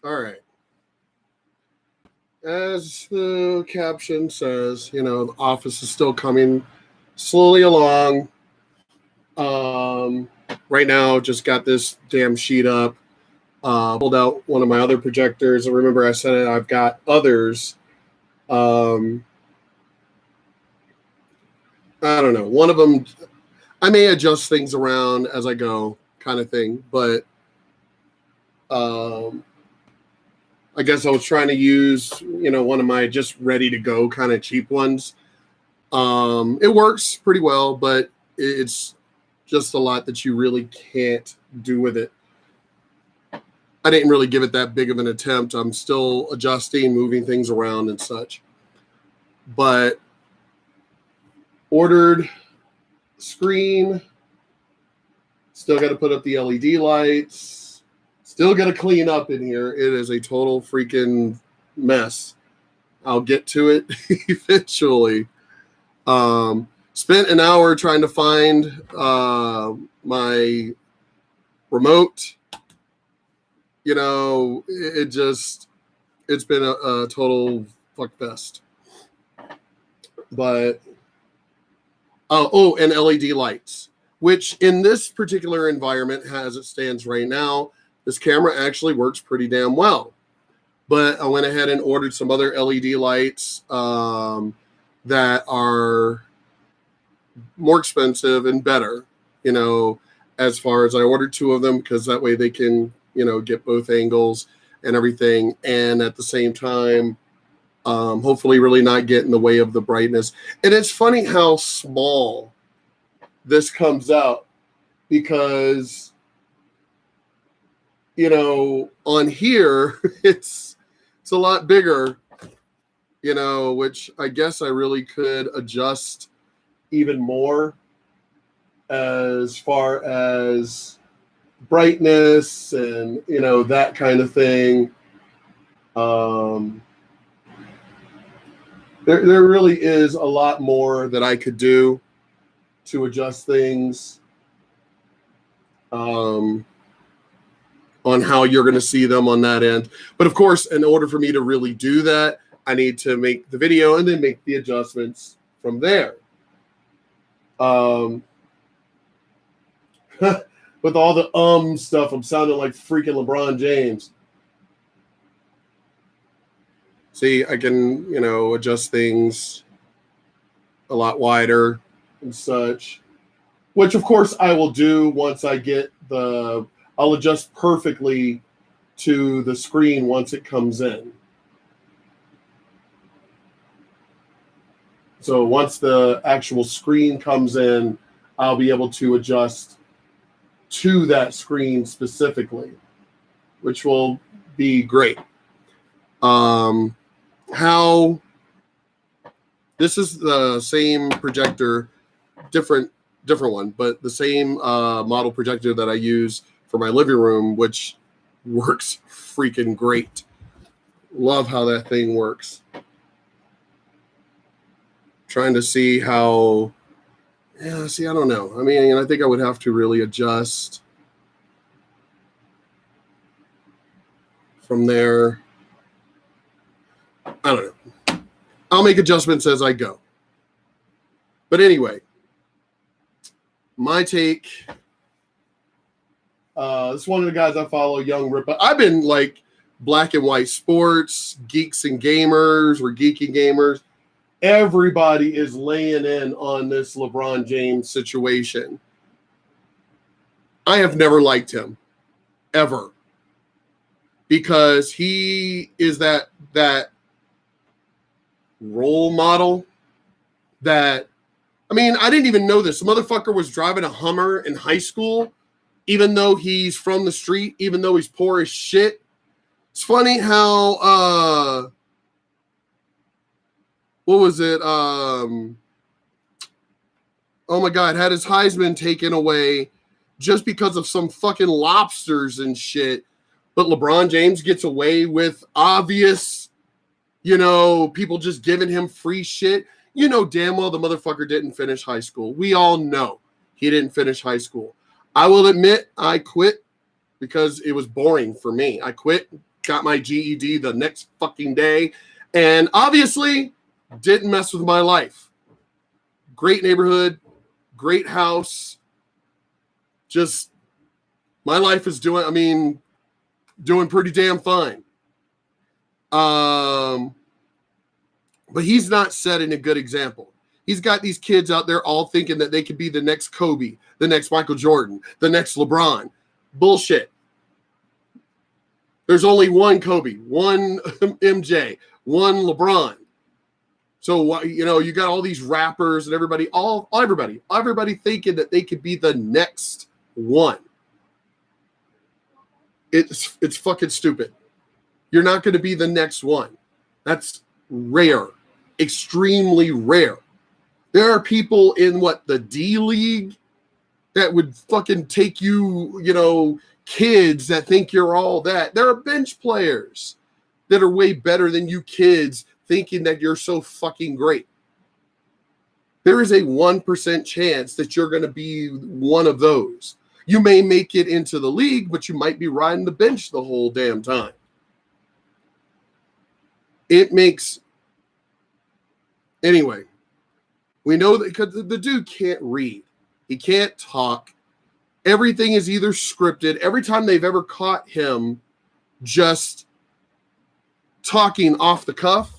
All right. As the caption says, the office is still coming slowly along. Right now, just got this damn sheet up. Pulled out one of my other projectors. I remember I said it. I've got others. Um, I don't know. One of them, I may adjust things around as I go, kind of thing. But I guess I was trying to use, one of my just ready to go kind of cheap ones. It works pretty well, but it's just a lot that you really can't do with it. I didn't really give it that big of an attempt. I'm still adjusting, moving things around and such. But ordered screen, still got to put up the LED lights, still got to clean up in here. It is a total freaking mess. I'll get to it eventually. Spent an hour trying to find my remote. It's been a total fuck fest. But and LED lights, which in this particular environment, as it stands right now, this camera actually works pretty damn well. But I went ahead and ordered some other LED lights that are more expensive and better, as far as I ordered 2 of them, because that way they can, get both angles and everything. And at the same time, hopefully really not get in the way of the brightness. And it's funny how small this comes out, because, on here, it's a lot bigger, which I guess I really could adjust even more as far as brightness and, that kind of thing. There really is a lot more that I could do to adjust things on how you're going to see them on that end. But of course, in order for me to really do that, I need to make the video and then make the adjustments from there. With all the stuff, I'm sounding like freaking LeBron James. See, I can, adjust things a lot wider and such, which of course I will do once I get I'll adjust perfectly to the screen once it comes in. So once the actual screen comes in, I'll be able to adjust to that screen specifically, which will be great. How this is the same projector, different one, but the same model projector that I use for my living room, which works freaking great. Love how that thing works. Trying to see how, I don't know. I mean, I think I would have to really adjust from there. I don't know. I'll make adjustments as I go. But anyway, my take. This is one of the guys I follow, Young Rippa. I've been like Black and White Sports, Geeks and Gamers, or Geeky Gamers. Everybody is laying in on this LeBron James situation. I have never liked him, ever, because he is that role model that, I mean, I didn't even know this. The motherfucker was driving a Hummer in high school, even though he's from the street, even though he's poor as shit. It's funny how, what was it? Oh my God, had his Heisman taken away just because of some fucking lobsters and shit. But LeBron James gets away with obvious, people just giving him free shit. You know damn well the motherfucker didn't finish high school. We all know he didn't finish high school. I will admit I quit because it was boring for me. I quit, got my GED the next fucking day, and obviously didn't mess with my life. Great neighborhood, great house. Just my life is doing pretty damn fine. But he's not setting a good example. He's got these kids out there all thinking that they could be the next Kobe, the next Michael Jordan, the next LeBron. Bullshit. There's only one Kobe, one MJ, one LeBron. So, you got all these rappers and everybody thinking that they could be the next one. It's fucking stupid. You're not going to be the next one. That's rare, extremely rare. There are people in the D League that would fucking take you, kids that think you're all that. There are bench players that are way better than you kids thinking that you're so fucking great. There is a 1% chance that you're going to be one of those. You may make it into the league, but you might be riding the bench the whole damn time. Anyway, we know that because the dude can't read. He can't talk. Everything is either scripted. Every time they've ever caught him just talking off the cuff,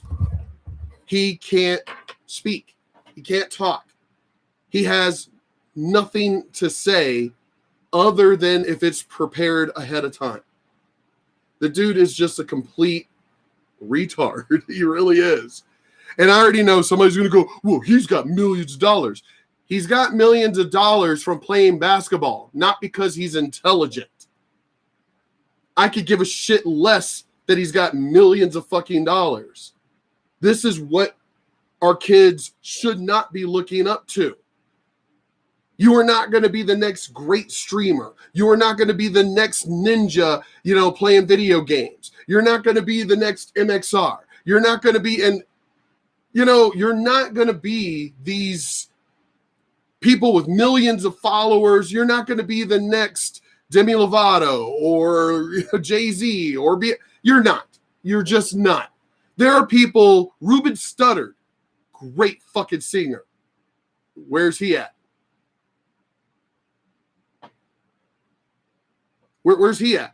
he can't speak. He can't talk. He has nothing to say other than if it's prepared ahead of time. The dude is just a complete retard. He really is. And I already know somebody's going to go, well, he's got millions of dollars. He's got millions of dollars from playing basketball, not because he's intelligent. I could give a shit less that he's got millions of fucking dollars. This is what our kids should not be looking up to. You are not going to be the next great streamer. You are not going to be the next ninja, playing video games. You're not going to be the next MXR. You're not going to be, you're not going to be these people with millions of followers. You're not going to be the next Demi Lovato or Jay-Z you're not. You're just not. There are people, Ruben Studdard, great fucking singer. Where's he at? Where's he at?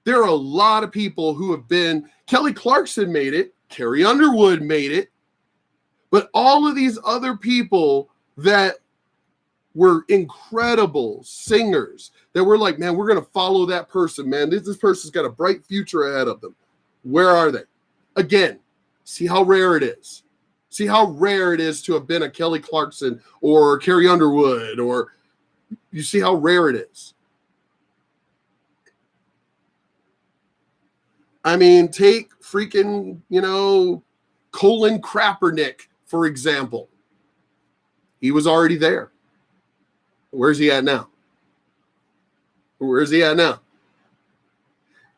There are a lot of people who have been, Kelly Clarkson made it, Carrie Underwood made it, but all of these other people that were incredible singers that were like, man, we're going to follow that person, man. This person's got a bright future ahead of them. Where are they? Again, see how rare it is. See how rare it is to have been a Kelly Clarkson or Carrie Underwood, or you see how rare it is. I mean, take freaking, Colin Kaepernick, for example. He was already there. Where's he at now? Where's he at now?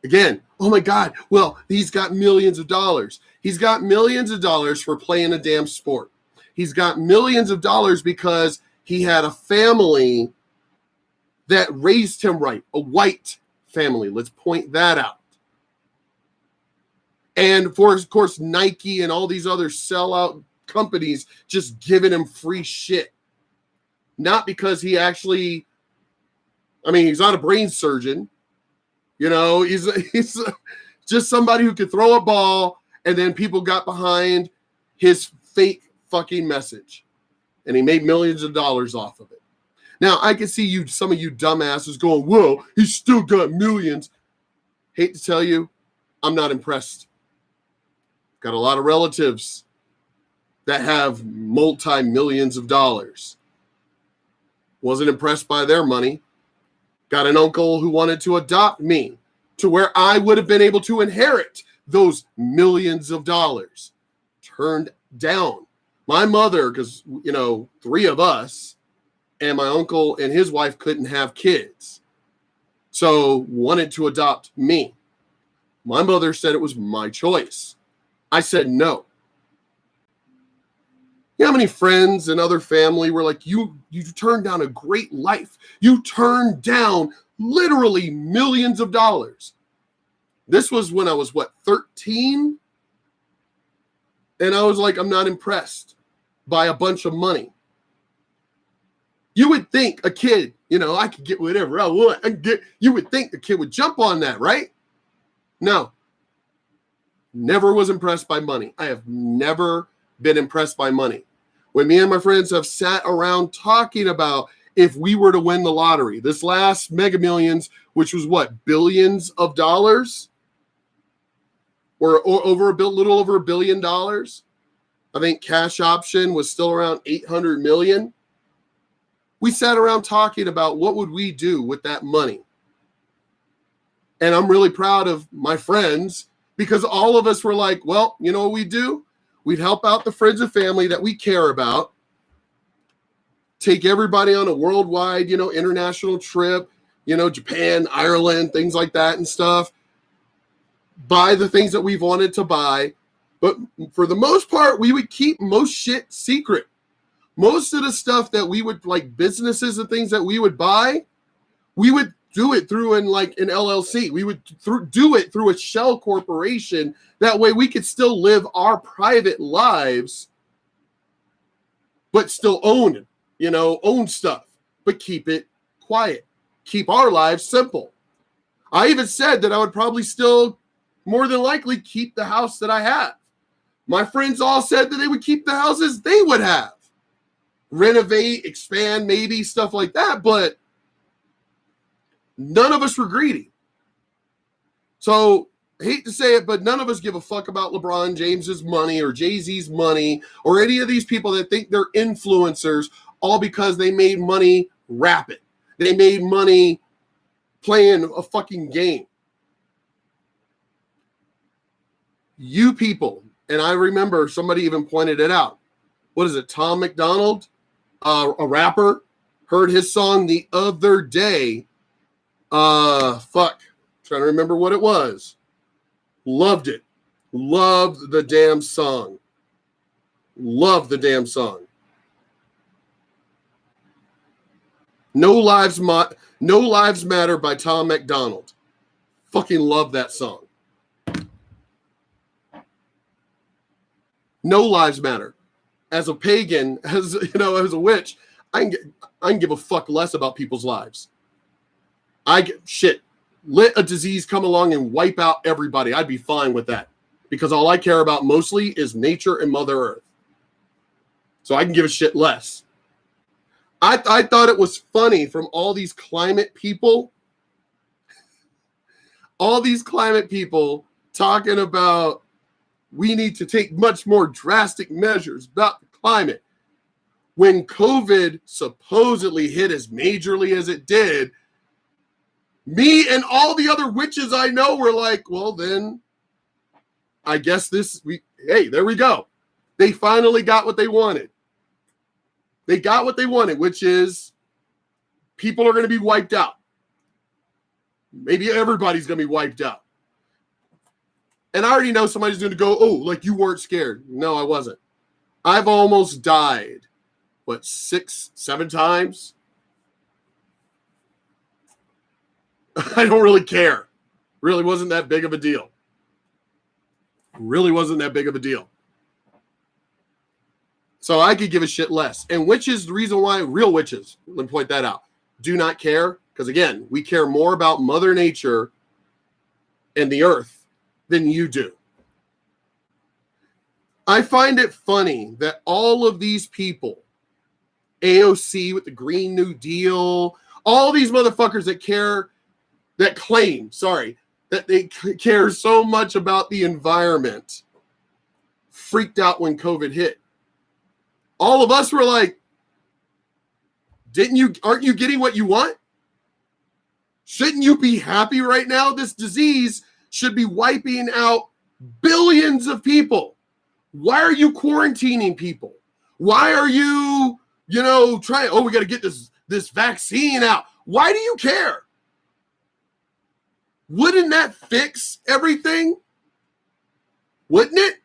Again, oh my God, well, he's got millions of dollars. He's got millions of dollars for playing a damn sport. He's got millions of dollars because he had a family that raised him right, a white family. Let's point that out. And of course, Nike and all these other sellout companies just giving him free shit. Not because he actually, he's not a brain surgeon. He's just somebody who could throw a ball, and then people got behind his fake fucking message. And he made millions of dollars off of it. Now, I can see some of you dumbasses going, whoa, he's still got millions. Hate to tell you, I'm not impressed. Got a lot of relatives that have multi-millions of dollars. Wasn't impressed by their money. Got an uncle who wanted to adopt me to where I would have been able to inherit those millions of dollars. Turned down. My mother, because, 3 of us, and my uncle and his wife couldn't have kids. So wanted to adopt me. My mother said it was my choice. I said no. You know how many friends and other family were like, you turned down a great life. You turned down literally millions of dollars. This was when I was, 13? And I was like, I'm not impressed by a bunch of money. You would think a kid, I could get whatever I want. You would think a kid would jump on that, right? No. Never was impressed by money. I have never been impressed by money. When me and my friends have sat around talking about if we were to win the lottery, this last Mega Millions, which was billions of dollars, or over little over $1 billion. I think cash option was still around 800 million. We sat around talking about what would we do with that money. And I'm really proud of my friends because all of us were like, well, you know what we'd do? We'd help out the friends and family that we care about, take everybody on a worldwide, international trip, Japan, Ireland, things like that and stuff, buy the things that we've wanted to buy. But for the most part, we would keep most shit secret. Most of the stuff that we would, like businesses and things that we would buy, we would do it through an LLC. We would do it through a shell corporation. That way we could still live our private lives, but still own stuff, but keep it quiet. Keep our lives simple. I even said that I would probably still more than likely keep the house that I have. My friends all said that they would keep the houses they would have. Renovate, expand, maybe stuff like that, but none of us were greedy. So I hate to say it, but none of us give a fuck about LeBron James's money or Jay-Z's money or any of these people that think they're influencers all because they made money rapping. They made money playing a fucking game. You people, and I remember somebody even pointed it out. What is it? Tom McDonald, a rapper, heard his song the other day. Trying to remember what it was. Loved it. Loved the damn song. Loved the damn song. No Lives Matter by Tom McDonald. Fucking love that song. No Lives Matter. As a pagan, as a witch, I can give a fuck less about people's lives. Let a disease come along and wipe out everybody. I'd be fine with that because all I care about mostly is nature and Mother Earth. So I can give a shit less. I thought it was funny from all these climate people talking about we need to take much more drastic measures about the climate. When COVID supposedly hit as majorly as it did, me and all the other witches I know were like, well, then I guess hey, there we go. They finally got what they wanted. They got what they wanted, which is people are going to be wiped out. Maybe everybody's going to be wiped out. And I already know somebody's going to go, oh, like you weren't scared. No, I wasn't. I've almost died, 6, 7 times? I don't really care. Really wasn't that big of a deal. Really wasn't that big of a deal. So I could give a shit less. And witches, the reason why real witches, let me point that out, do not care. Because again, we care more about Mother Nature and the earth than you do. I find it funny that all of these people, AOC with the Green New Deal, all these motherfuckers that claim that they care so much about the environment, freaked out when COVID hit. All of us were like, aren't you getting what you want? Shouldn't you be happy right now? This disease should be wiping out billions of people. Why are you quarantining people? Why are you, trying, we got to get this vaccine out. Why do you care? Wouldn't that fix everything? Wouldn't it?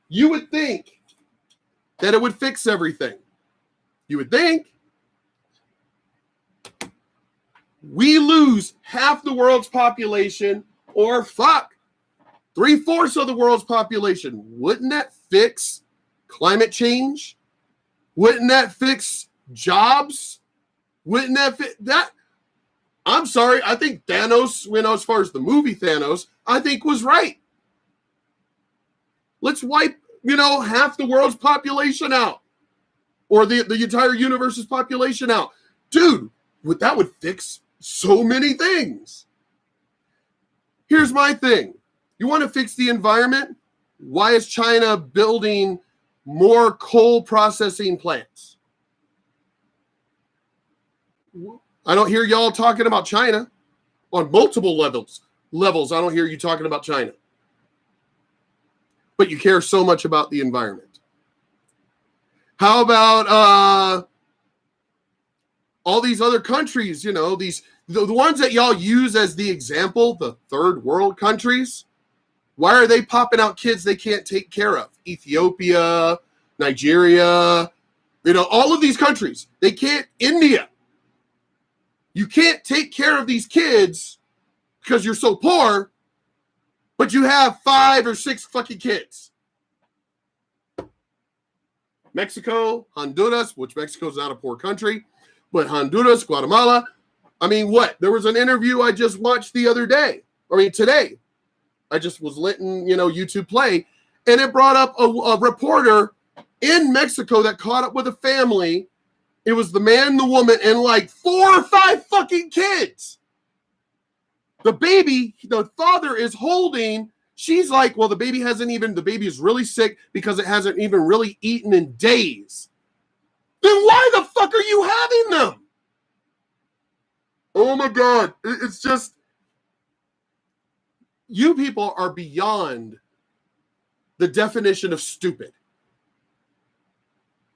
You would think that it would fix everything. You would think. we lose half the world's population, or fuck, 3/4 of the world's population. Wouldn't that fix climate change? Wouldn't that fix jobs? Wouldn't that fit that? I'm sorry. I think Thanos, as far as the movie Thanos, I think was right. Let's wipe, half the world's population out, or the entire universe's population out. Dude, that would fix so many things. Here's my thing. You want to fix the environment? Why is China building more coal processing plants? I don't hear y'all talking about China on multiple levels. I don't hear you talking about China. But you care so much about the environment. How about all these other countries, the ones that y'all use as the example, the third world countries? Why are they popping out kids they can't take care of? Ethiopia, Nigeria, all of these countries. They can't, India. You can't take care of these kids because you're so poor, but you have 5 or 6 fucking kids. Mexico, Honduras, which Mexico is not a poor country, but Honduras, Guatemala. I mean, what? There was an interview I just watched the other day. Today. I just was letting, YouTube play, and it brought up a reporter in Mexico that caught up with a family. It was the man, the woman, and like 4 or 5 fucking kids. The baby, the father is holding. She's like, well, the baby is really sick because it hasn't even really eaten in days. Then why the fuck are you having them? Oh my God. It's just, you people are beyond the definition of stupid.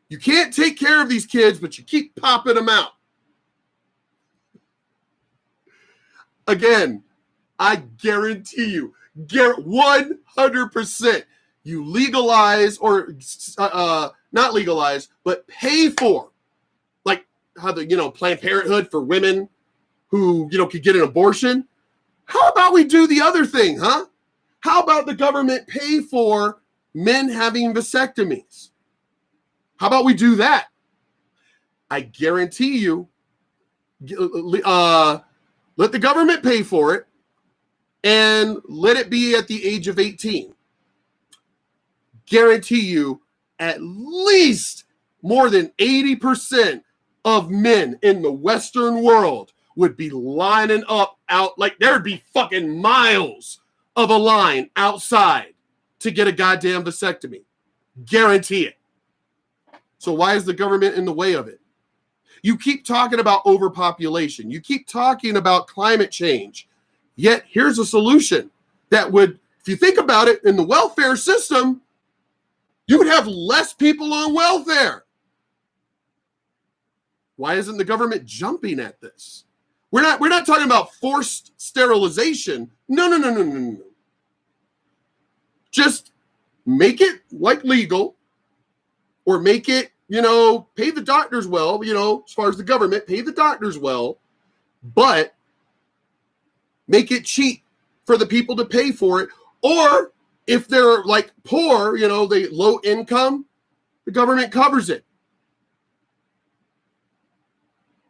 You can't take care of these kids, but you keep popping them out. Again, I guarantee you, 100%, you legalize or not legalize, but pay for, like how the, Planned Parenthood for women who, could get an abortion. How about we do the other thing, huh? How about the government pay for men having vasectomies? How about we do that? I guarantee you, let the government pay for it and let it be at the age of 18. Guarantee you at least more than 80% of men in the Western world would be lining up out, like there'd be fucking miles of a line outside to get a goddamn vasectomy. Guarantee it. So why is the government in the way of it? You keep talking about overpopulation. You keep talking about climate change. Yet here's a solution that would, if you think about it, in the welfare system, you would have less people on welfare. Why isn't the government jumping at this? We're not talking about forced sterilization. No. Just make it like legal, or make it, pay the doctors well, as far as the government, pay the doctors well, but make it cheap for the people to pay for it. Or if they're like poor, they low income, the government covers it.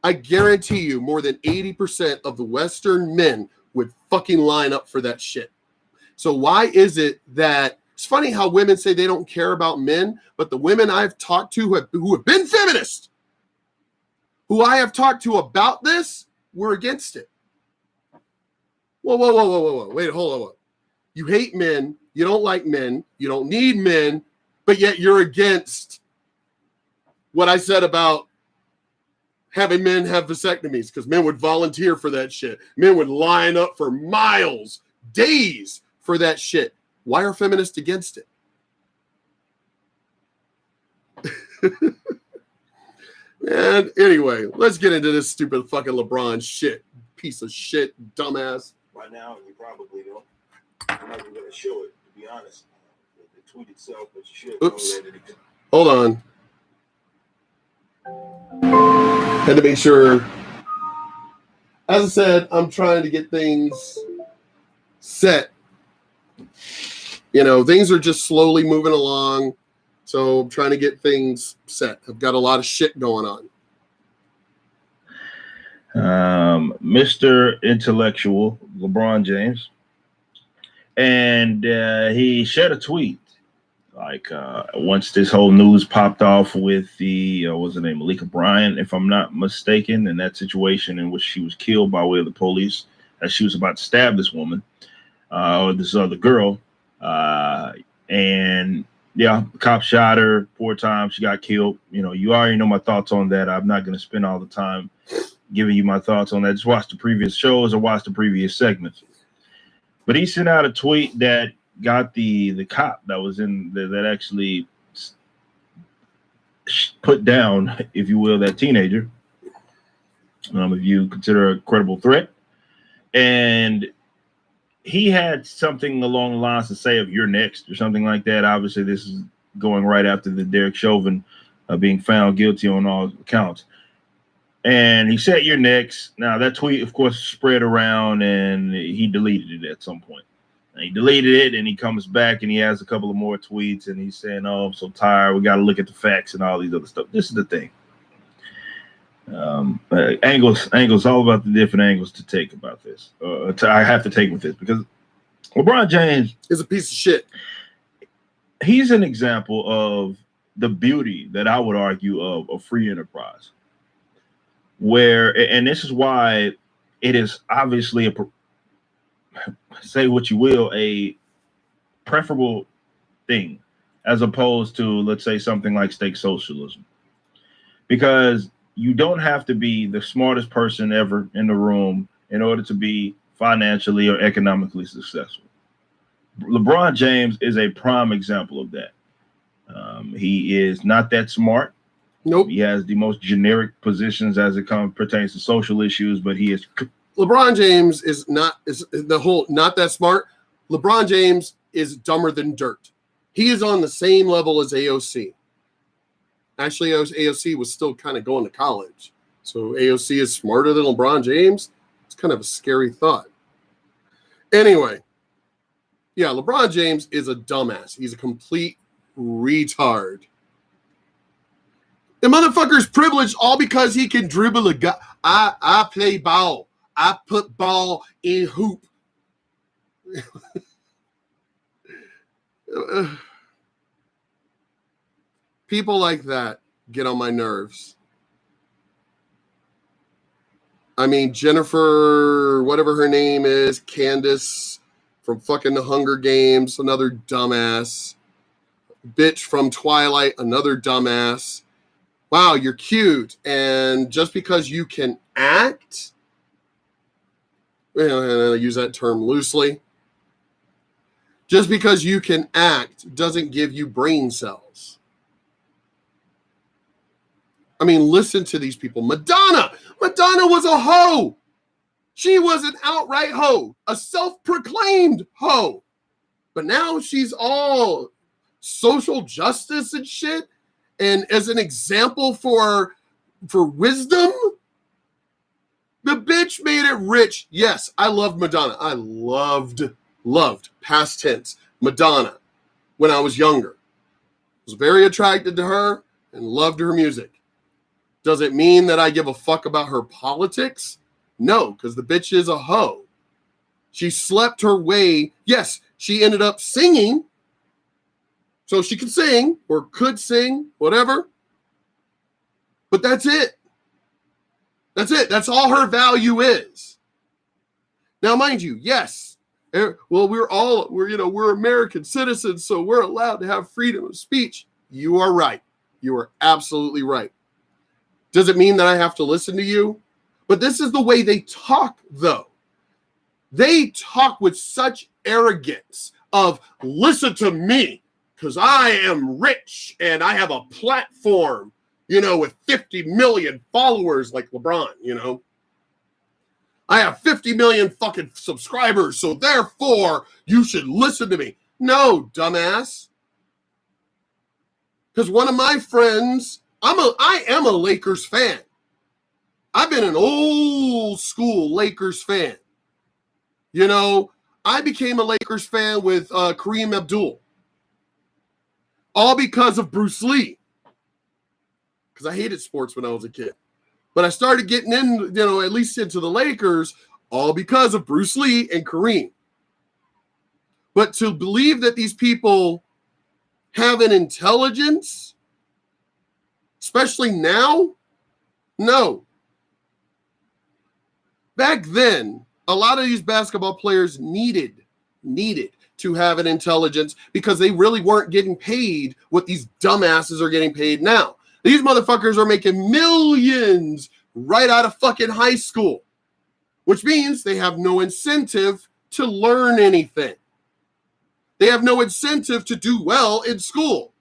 I guarantee you more than 80% of the Western men would fucking line up for that shit. So why is it that it's funny how women say they don't care about men, but the women I've talked to who have been feminists, who I have talked to about this, were against it. Whoa. Wait, hold on. You hate men. You don't like men. You don't need men, but yet you're against what I said about having men have vasectomies, because men would volunteer for that shit. Men would line up for miles, days for that shit. Why are feminists against it? And anyway, let's get into this stupid fucking LeBron shit. Piece of shit, dumbass. Right now, you probably don't. I'm not even going to show it, to be honest. The tweet itself, but you should know that it. Hold on. Had to make sure. as I said, I'm trying to get things set. You know, things are just slowly moving along. So I'm trying to get things set. I've got a lot of shit going on. Mr. Intellectual, LeBron James. And he shared a tweet. Like once this whole news popped off with the what's her name, Malika Bryant, if I'm not mistaken, in that situation in which she was killed by way of the police as she was about to stab this woman or this other girl, and yeah, the cop shot her. Poor time, she got killed. You know, you already know my thoughts on that. I'm not going to spend all the time giving you my thoughts on that. Just watch the previous shows or watch the previous segments. But he sent out a tweet that got the cop that was in that actually put down, if you will, that teenager, if you consider a credible threat. And he had something along the lines to say of "you're next" or something like that. Obviously, this is going right after the Derek Chauvin being found guilty on all accounts. And he said "you're next." Now, that tweet, of course, spread around, and he deleted it at some point. And he deleted it, and he comes back, and he has a couple of more tweets, and he's saying, "Oh, I'm so tired. We got to look at the facts and all these other stuff." This is the thing. Angles, all about the different angles to take about this. I have to take with this because LeBron James is a piece of shit. He's an example of the beauty that I would argue of a free enterprise. Where, and this is why it is obviously say what you will, a preferable thing as opposed to, let's say, something like state socialism. Because you don't have to be the smartest person ever in the room in order to be financially or economically successful. LeBron James is a prime example of that. He is not that smart. Nope. He has the most generic positions as it pertains to social issues, but he is. LeBron James is not that smart. LeBron James is dumber than dirt. He is on the same level as AOC. Actually, AOC was still kind of going to college. So AOC is smarter than LeBron James. It's kind of a scary thought. Anyway, yeah, LeBron James is a dumbass. He's a complete retard. The motherfucker's privileged all because he can dribble a guy. I play ball. I put ball in hoop. People like that get on my nerves. I mean, Jennifer, whatever her name is, Candace from fucking The Hunger Games, another dumbass. Bitch from Twilight, another dumbass. Wow, you're cute. And just because you can act, I use that term loosely, just because you can act doesn't give you brain cells. I mean, listen to these people. Madonna was a hoe. She was an outright hoe, a self-proclaimed hoe. But now she's all social justice and shit. And as an example for wisdom, the bitch made it rich. Yes, I loved Madonna. I loved, past tense, Madonna when I was younger. Was very attracted to her and loved her music. Does it mean that I give a fuck about her politics? No, because the bitch is a hoe. She slept her way. Yes, she ended up singing. So she could sing or could sing, whatever. But that's it. That's it. That's all her value is. Now, mind you, yes. Well, we're American citizens, so we're allowed to have freedom of speech. You are right. You are absolutely right. Does it mean that I have to listen to you? But this is the way they talk, though. They talk with such arrogance of, listen to me, because I am rich and I have a platform, with 50 million followers like LeBron, I have 50 million fucking subscribers, so therefore you should listen to me. No, dumbass. Because one of my friends, I am a Lakers fan. I've been an old school Lakers fan. You know, I became a Lakers fan with Kareem Abdul. All because of Bruce Lee. Because I hated sports when I was a kid. But I started getting in, you know, at least into the Lakers, all because of Bruce Lee and Kareem. But to believe that these people have an intelligence, especially now, no. Back then, a lot of these basketball players needed to have an intelligence because they really weren't getting paid what these dumbasses are getting paid now. These motherfuckers are making millions right out of fucking high school, which means they have no incentive to learn anything. They have no incentive to do well in school.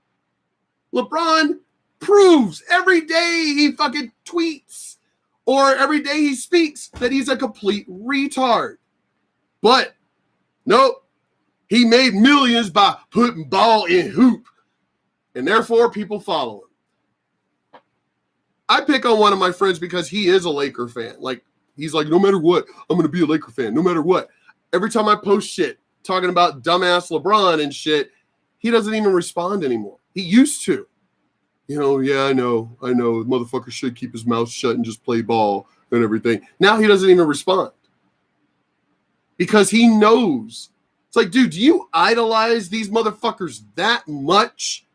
LeBron proves every day he fucking tweets or every day he speaks that he's a complete retard. But nope, he made millions by putting ball in hoop, and therefore people follow him. I pick on one of my friends because he is a Laker fan. Like, he's like, no matter what, I'm going to be a Laker fan, no matter what. Every time I post shit talking about dumbass LeBron and shit, he doesn't even respond anymore. He used to. You know, yeah, I know. Motherfucker should keep his mouth shut and just play ball and everything. Now he doesn't even respond. Because he knows. It's like, dude, do you idolize these motherfuckers that much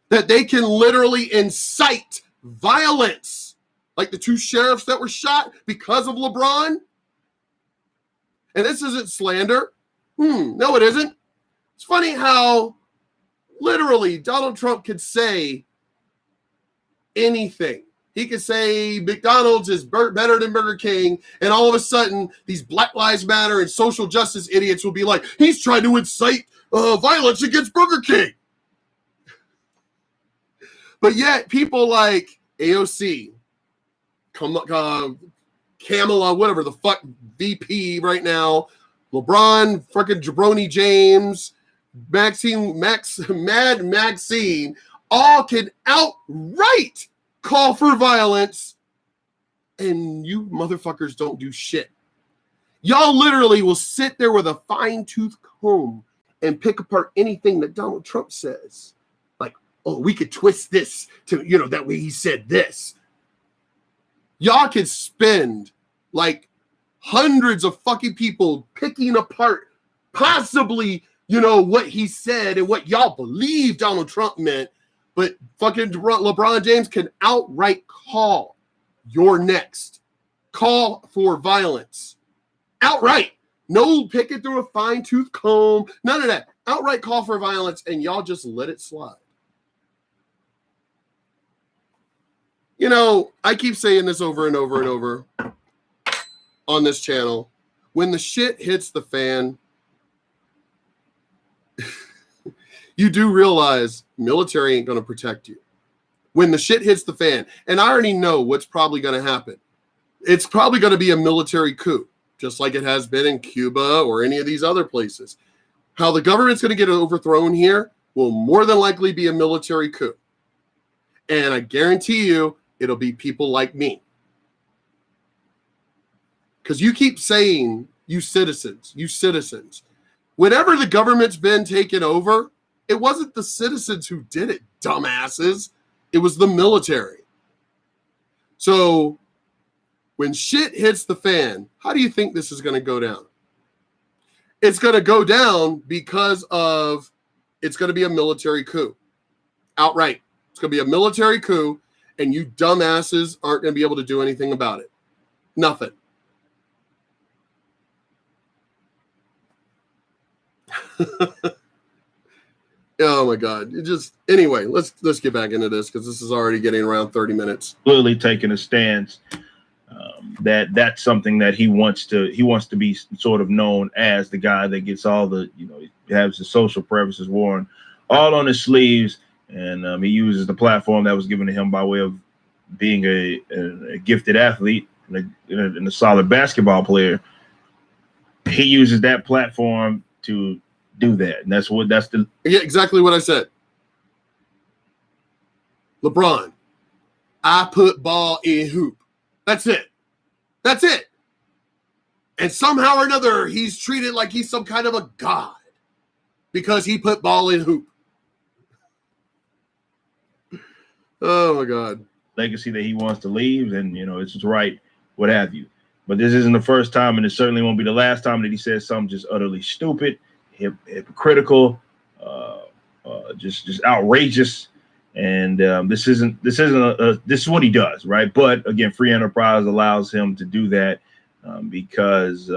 that they can literally incite violence? Like the two sheriffs that were shot because of LeBron? And this isn't slander. No, it isn't. It's funny how literally Donald Trump could say anything. He could say McDonald's is better than Burger King, and all of a sudden, these Black Lives Matter and social justice idiots will be like, he's trying to incite violence against Burger King. But yet, people like AOC, Kamala, whatever the fuck, VP right now, LeBron, fucking Jabroni James, Mad Maxine, all can outright call for violence, and you motherfuckers don't do shit. Y'all literally will sit there with a fine-tooth comb and pick apart anything that Donald Trump says. Like, oh, we could twist this to, you know, that way he said this. Y'all could spend like hundreds of fucking people picking apart possibly, you know, what he said and what y'all believe Donald Trump meant. But fucking LeBron James can outright call you're next. Call for violence. Outright. No picking through a fine-tooth comb. None of that. Outright call for violence, and y'all just let it slide. You know, I keep saying this over and over and over on this channel. When the shit hits the fan, you do realize military ain't going to protect you. When the shit hits the fan, and I already know what's probably going to happen. It's probably going to be a military coup, just like it has been in Cuba or any of these other places. How the government's going to get overthrown here will more than likely be a military coup. And I guarantee you, it'll be people like me. Because you keep saying, you citizens. Whenever the government's been taken over, it wasn't the citizens who did it, dumbasses. It was the military. So when shit hits the fan, how do you think this is going to go down? It's going to go down because of it's going to be a military coup. Outright. It's going to be a military coup, and you dumbasses aren't going to be able to do anything about it. Nothing. Oh my God. Anyway, let's get back into this because this is already getting around 30 minutes. Clearly taking a stance that's something that he wants to be sort of known as the guy that gets all the, you know, he has the social preferences worn all on his sleeves, and he uses the platform that was given to him by way of being a gifted athlete and a solid basketball player. He uses that platform to do that, and that's exactly what I said. LeBron, I put ball in hoop. That's it. That's it. And somehow or another, he's treated like he's some kind of a god because he put ball in hoop. Oh my God. Legacy that he wants to leave, and it's just right, what have you. But this isn't the first time, and it certainly won't be the last time that he says something just utterly stupid, hypocritical, just outrageous. And this is what he does, right? But again, free enterprise allows him to do that because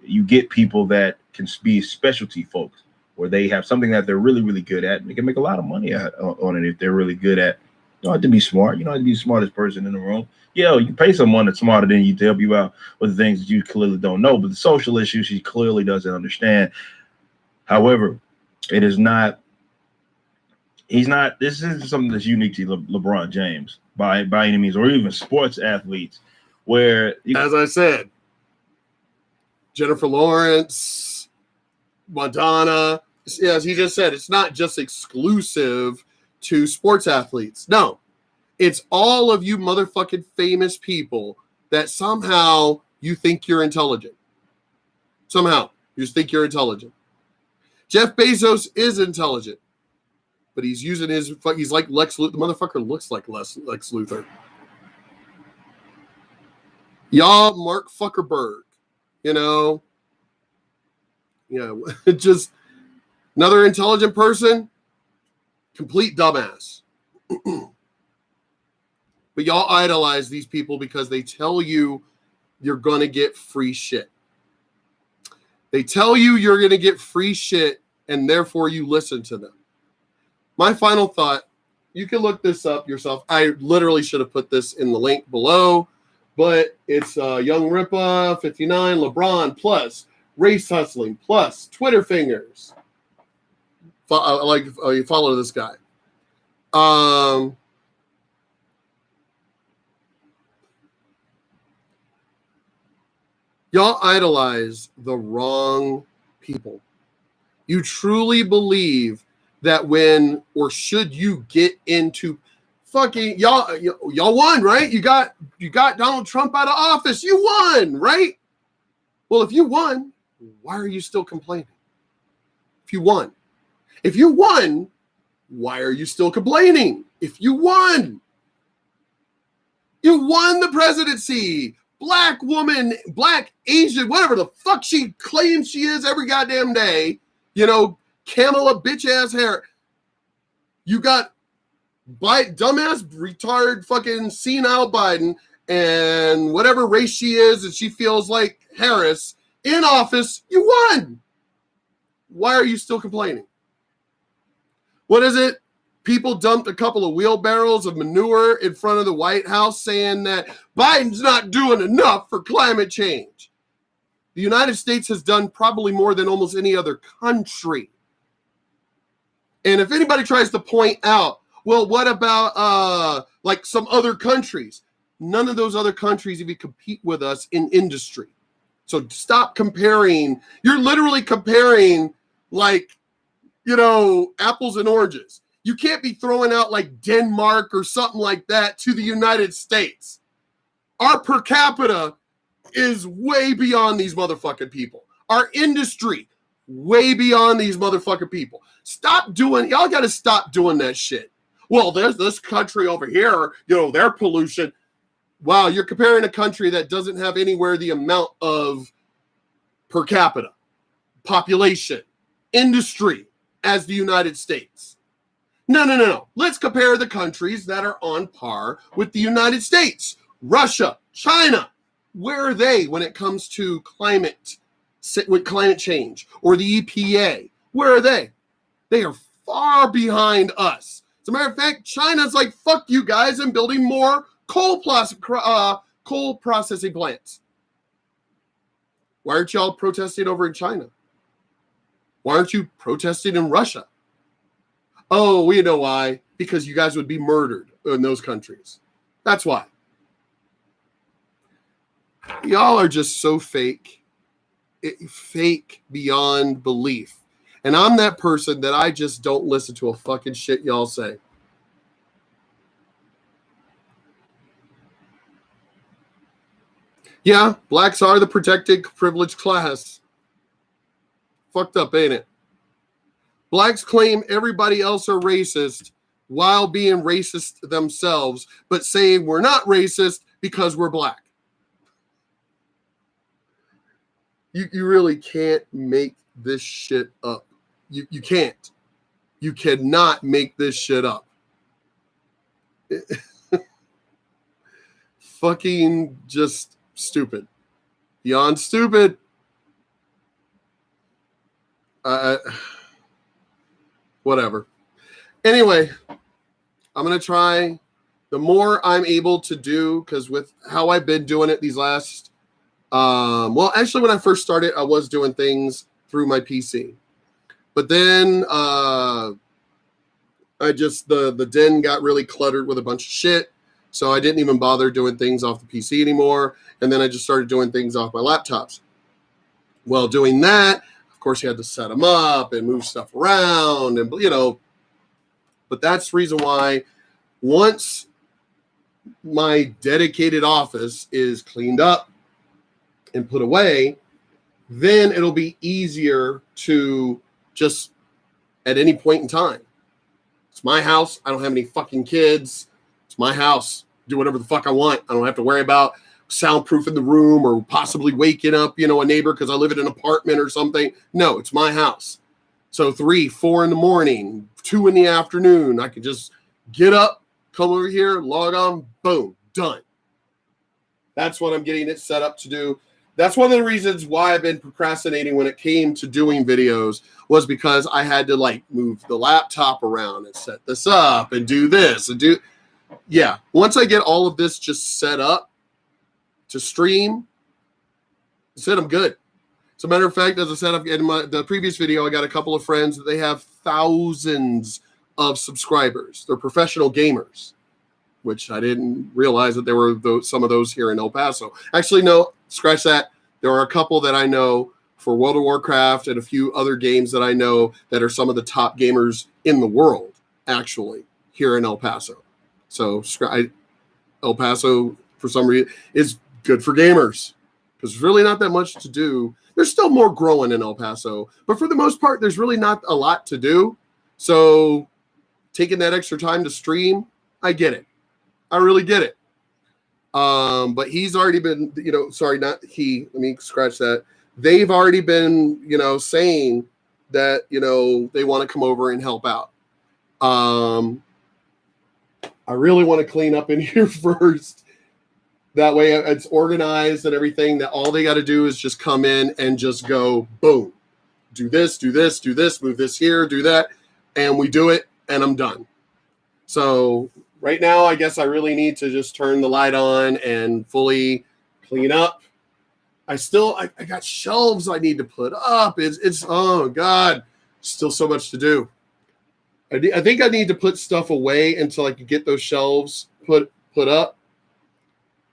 you get people that can be specialty folks, where they have something that they're really, really good at, and they can make a lot of money on it if they're really good at. You don't have to be smart. You don't have to be the smartest person in the room. Yeah, you can pay someone that's smarter than you to help you out with the things that you clearly don't know. But the social issues, he clearly doesn't understand. However, it is not. He's not. This is something that's unique to LeBron James by any means, or even sports athletes, where as I said, Jennifer Lawrence, Madonna. As he just said, it's not just exclusive to sports athletes. No, it's all of you motherfucking famous people that somehow you think you're intelligent. Somehow you just think you're intelligent. Jeff Bezos is intelligent, but he's using he's like Lex Luthor. The motherfucker looks like Lex Luthor. Y'all, Mark Zuckerberg, just another intelligent person. Complete dumbass. But y'all idolize these people because they tell you you're going to get free shit. They tell you you're going to get free shit, and therefore you listen to them. My final thought, you can look this up yourself. I literally should have put this in the link below, but it's Young Ripa, 59, LeBron, plus race hustling, plus Twitter fingers. You follow this guy. Y'all idolize the wrong people. You truly believe that when, or should you get into fucking y'all won, right? You got Donald Trump out of office. You won, right? Well, if you won, why are you still complaining? If you won, why are you still complaining? If you won the presidency. Black woman, black Asian, whatever the fuck she claims she is every goddamn day, Kamala bitch ass hair. You got dumbass, retarded, fucking senile Biden and whatever race she is, and she feels like Harris in office. You won. Why are you still complaining? What is it? People dumped a couple of wheelbarrows of manure in front of the White House saying that Biden's not doing enough for climate change. The United States has done probably more than almost any other country. And if anybody tries to point out, well, what about like some other countries? None of those other countries even compete with us in industry. So stop comparing. You're literally comparing apples and oranges. You can't be throwing out like Denmark or something like that to the United States. Our per capita is way beyond these motherfucking people. Our industry, way beyond these motherfucking people. Y'all got to stop doing that shit. Well, there's this country over here, their pollution. Wow, you're comparing a country that doesn't have anywhere the amount of per capita, population, industry as the United States. No. Let's compare the countries that are on par with the United States. Russia, China. Where are they when it comes to climate change or the EPA? Where are they? They are far behind us. As a matter of fact, China's like, fuck you guys, I'm building more coal processing plants. Why aren't y'all protesting over in China? Why aren't you protesting in Russia? Oh, we know why. Because you guys would be murdered in those countries. That's why. Y'all are just so fake. Fake beyond belief. And I'm that person that I just don't listen to a fucking shit y'all say. Yeah, blacks are the protected, privileged class. Fucked up, ain't it? Blacks claim everybody else are racist while being racist themselves, but saying we're not racist because we're black. You really can't make this shit up. You can't. You cannot make this shit up. Fucking just stupid. Beyond stupid. Whatever. Anyway, I'm going to try the more I'm able to do, because with how I've been doing it these last, well, actually, when I first started, I was doing things through my PC. But then the den got really cluttered with a bunch of shit. So I didn't even bother doing things off the PC anymore. And then I just started doing things off my laptops. Well, doing that, of course, you had to set them up and move stuff around and, you know, but that's the reason why once my dedicated office is cleaned up and put away, then it'll be easier to just at any point in time. It's my house. I don't have any fucking kids. It's my house. Do whatever the fuck I want. I don't have to worry about soundproofing the room or possibly waking up, you know, a neighbor because I live in an apartment or something. No, it's my house. So 3, 4 in the morning, 2 in the afternoon, I can just get up, come over here, log on, boom, done. That's what I'm getting it set up to do. That's one of the reasons why I've been procrastinating when it came to doing videos, was because I had to like move the laptop around and set this up and do this and do. Yeah. Once I get all of this just set up to stream, I said I'm good. As a matter of fact, as I said in the previous video, I got a couple of friends that they have thousands of subscribers. They're professional gamers, which I didn't realize that there were some of those here in El Paso. Actually, no, scratch that. There are a couple that I know for World of Warcraft and a few other games that I know that are some of the top gamers in the world, actually, here in El Paso. So El Paso, for some reason, is good for gamers because there's really not that much to do. There's still more growing in El Paso, but for the most part, there's really not a lot to do. So taking that extra time to stream, I get it. I really get it. But he's already been, you know, sorry, not he, let me scratch that. They've already been, you know, saying that, you know, they want to come over and help out. I really want to clean up in here first. That way it's organized and everything, that all they got to do is just come in and just go, boom, do this, do this, do this, move this here, do that. And we do it and I'm done. So right now, I guess I really need to just turn the light on and fully clean up. I got shelves I need to put up. It's oh God, still so much to do. I think I need to put stuff away until I can get those shelves put up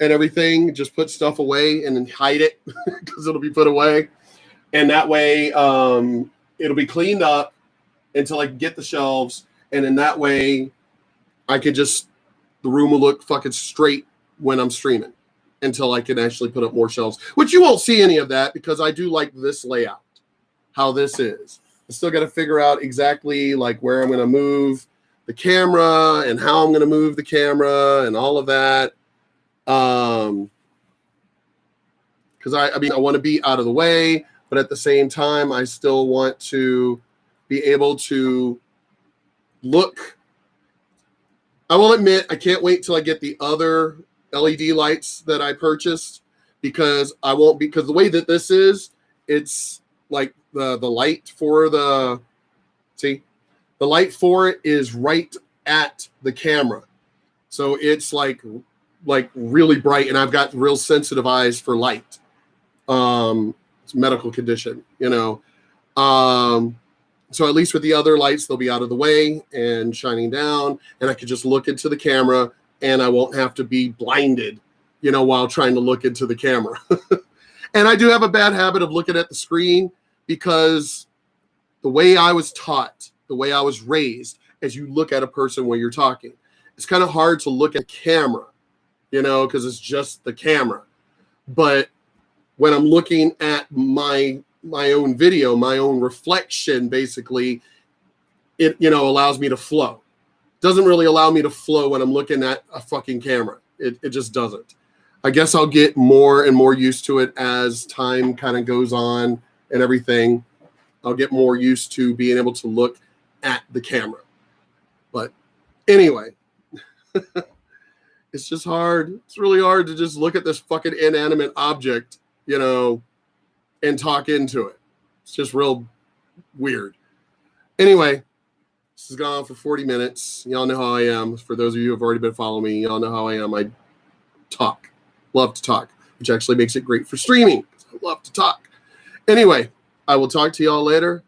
and everything. Just put stuff away and then hide it because it'll be put away. And that way it'll be cleaned up until I can get the shelves. And in that way, I could just, the room will look fucking straight when I'm streaming until I can actually put up more shelves, which you won't see any of that because I do like this layout, how this is. I still got to figure out exactly like where I'm going to move the camera and how I'm going to move the camera and all of that. Because I mean, I want to be out of the way, but at the same time, I still want to be able to look. I will admit, I can't wait till I get the other LED lights that I purchased because because the way that this is, it's like the light for the light for it is right at the camera. So it's like really bright, and I've got real sensitive eyes for light. It's a medical condition, you know. So at least with the other lights, they'll be out of the way and shining down, and I can just look into the camera and I won't have to be blinded, you know, while trying to look into the camera. And I do have a bad habit of looking at the screen because the way I was taught, the way I was raised, as you look at a person when you're talking, it's kind of hard to look at camera, you know, because it's just the camera. But when I'm looking at my own video, my own reflection, basically, it, you know, allows me to flow. Doesn't really allow me to flow when I'm looking at a fucking camera. It just doesn't. I guess I'll get more and more used to it as time kind of goes on and everything. I'll get more used to being able to look at the camera. But anyway, it's just hard. It's really hard to just look at this fucking inanimate object, you know, and talk into it. It's just real weird. Anyway, this has gone on for 40 minutes. Y'all know how I am. For those of you who have already been following me, y'all know how I am. I talk. Love to talk, which actually makes it great for streaming. I love to talk. Anyway, I will talk to y'all later.